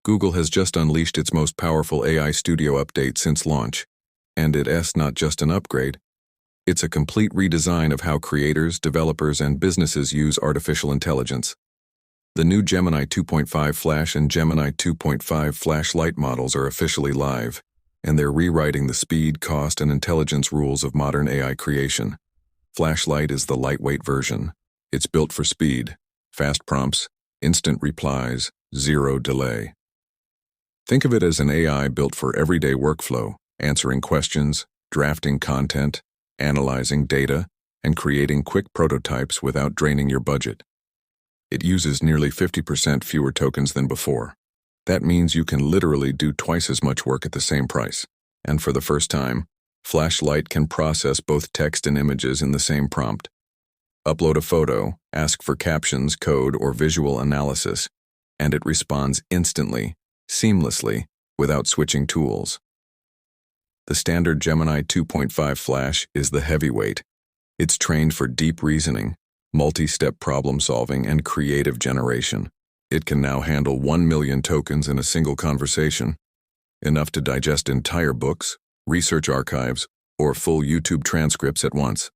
Google has just unleashed its most powerful AI Studio update since launch, and it's not just an upgrade. It's a complete redesign of how creators, developers, and businesses use artificial intelligence. The new Gemini 2.5 Flash and Gemini 2.5 Flash Lite models are officially live, and they're rewriting the speed, cost, and intelligence rules of modern AI creation. Flash Lite is the lightweight version. It's built for speed, fast prompts, instant replies, zero delay. Think of it as an AI built for everyday workflow, answering questions, drafting content, analyzing data, and creating quick prototypes without draining your budget. It uses nearly 50% fewer tokens than before. That means you can literally do twice as much work at the same price. And for the first time, Flash Lite can process both text and images in the same prompt. Upload a photo, ask for captions, code, or visual analysis, and it responds instantly, seamlessly, without switching tools. The standard Gemini 2.5 Flash is the heavyweight. It's trained for deep reasoning, multi-step problem-solving, and creative generation. It can now handle 1 million tokens in a single conversation, enough to digest entire books, research archives, or full YouTube transcripts at once.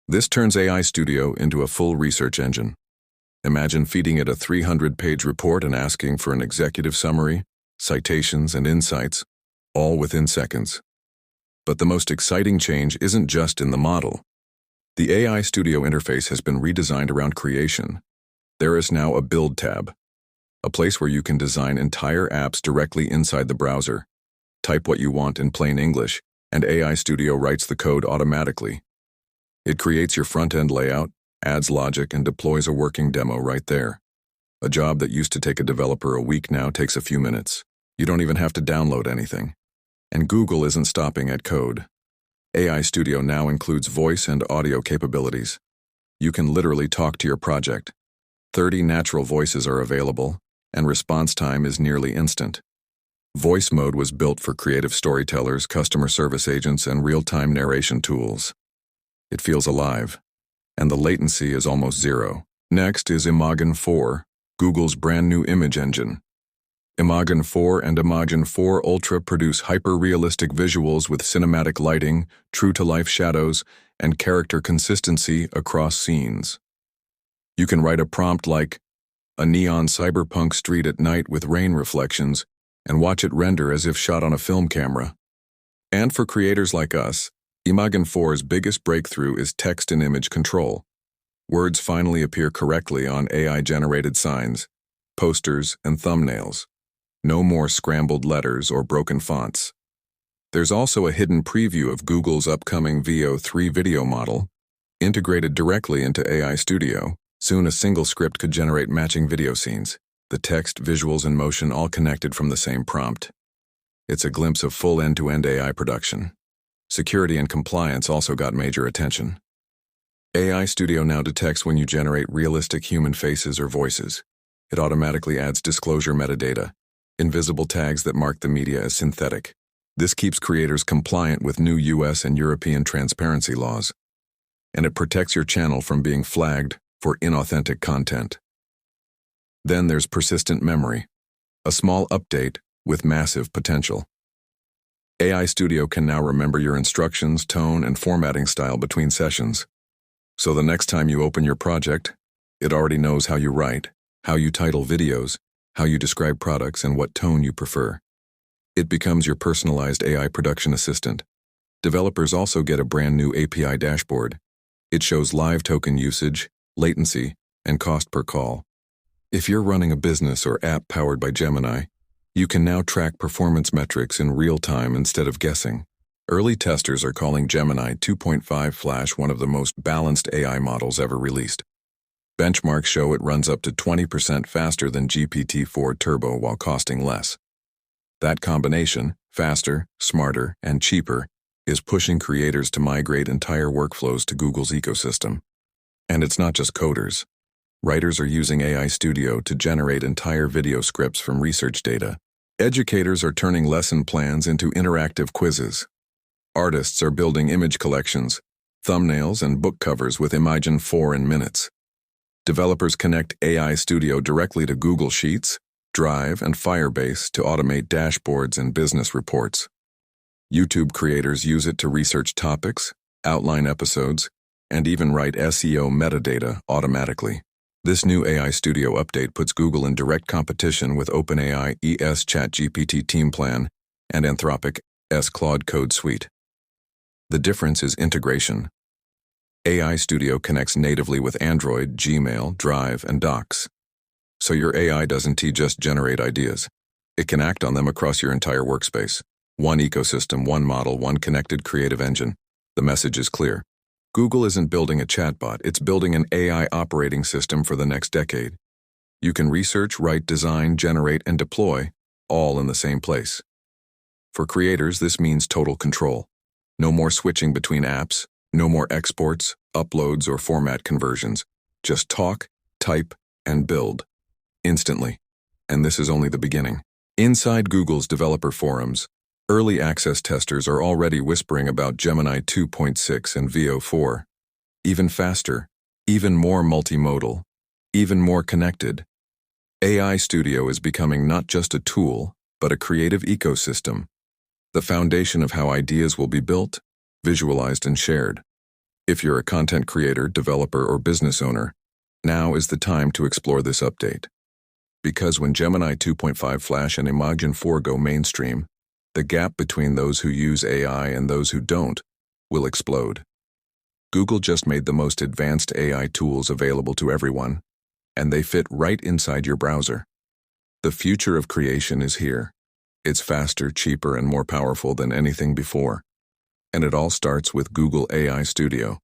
This turns AI Studio into a full research engine. Imagine feeding it a 300-page report and asking for an executive summary, citations, and insights, all within seconds. But the most exciting change isn't just in the model. The AI Studio interface has been redesigned around creation. There is now a Build tab, a place where you can design entire apps directly inside the browser. Type what you want in plain English, and AI Studio writes the code automatically. It creates your front-end layout, adds logic, and deploys a working demo right there. A job that used to take a developer a week now takes a few minutes. You don't even have to download anything. And Google isn't stopping at code. AI Studio now includes voice and audio capabilities. You can literally talk to your project. 30 natural voices are available, and response time is nearly instant. Voice mode was built for creative storytellers, customer service agents, and real-time narration tools. It feels alive, and the latency is almost zero. Next is Imagen 4, Google's brand new image engine. Imagen 4 and Imagen 4 Ultra produce hyper-realistic visuals with cinematic lighting, true-to-life shadows, and character consistency across scenes. You can write a prompt like, "A neon cyberpunk street at night with rain reflections," and watch it render as if shot on a film camera. And for creators like us, Imagen 4's biggest breakthrough is text and image control. Words finally appear correctly on AI-generated signs, posters, and thumbnails. No more scrambled letters or broken fonts. There's also a hidden preview of Google's upcoming Veo 3 video model, integrated directly into AI Studio. Soon a single script could generate matching video scenes, the text, visuals, and motion all connected from the same prompt. It's a glimpse of full end-to-end AI production. Security and compliance also got major attention. AI Studio now detects when you generate realistic human faces or voices. It automatically adds disclosure metadata, invisible tags that mark the media as synthetic. This keeps creators compliant with new US and European transparency laws. And it protects your channel from being flagged for inauthentic content. Then there's persistent memory, a small update with massive potential. AI Studio can now remember your instructions, tone, and formatting style between sessions. So the next time you open your project, it already knows how you write, how you title videos, how you describe products, and what tone you prefer. It becomes your personalized AI production assistant. Developers also get a brand new API dashboard. It shows live token usage, latency, and cost per call. If you're running a business or app powered by Gemini, you can now track performance metrics in real time instead of guessing. Early testers are calling Gemini 2.5 Flash one of the most balanced AI models ever released. Benchmarks show it runs up to 20% faster than GPT-4 Turbo while costing less. That combination, faster, smarter, and cheaper, is pushing creators to migrate entire workflows to Google's ecosystem. And it's not just coders. Writers are using AI Studio to generate entire video scripts from research data. Educators are turning lesson plans into interactive quizzes. Artists are building image collections, thumbnails, and book covers with Imagen 4 in minutes. Developers connect AI Studio directly to Google Sheets, Drive, and Firebase to automate dashboards and business reports. YouTube creators use it to research topics, outline episodes, and even write SEO metadata automatically. This new AI Studio update puts Google in direct competition with OpenAI's ChatGPT Team Plan and Anthropic's Claude Code Suite. The difference is integration. AI Studio connects natively with Android, Gmail, Drive, and Docs. So your AI doesn't just generate ideas. It can act on them across your entire workspace. One ecosystem, one model, one connected creative engine. The message is clear. Google isn't building a chatbot, it's building an AI operating system for the next decade. You can research, write, design, generate, and deploy, all in the same place. For creators, this means total control. No more switching between apps, no more exports, uploads, or format conversions. Just talk, type, and build. Instantly. And this is only the beginning. Inside Google's developer forums, early access testers are already whispering about Gemini 2.6 and Veo 4. Even faster, even more multimodal, even more connected. AI Studio is becoming not just a tool, but a creative ecosystem. The foundation of how ideas will be built, visualized, and shared. If you're a content creator, developer, or business owner, now is the time to explore this update. Because when Gemini 2.5 Flash and Imagen 4 go mainstream, the gap between those who use AI and those who don't will explode. Google just made the most advanced AI tools available to everyone, and they fit right inside your browser. The future of creation is here. It's faster, cheaper, and more powerful than anything before. And it all starts with Google AI Studio.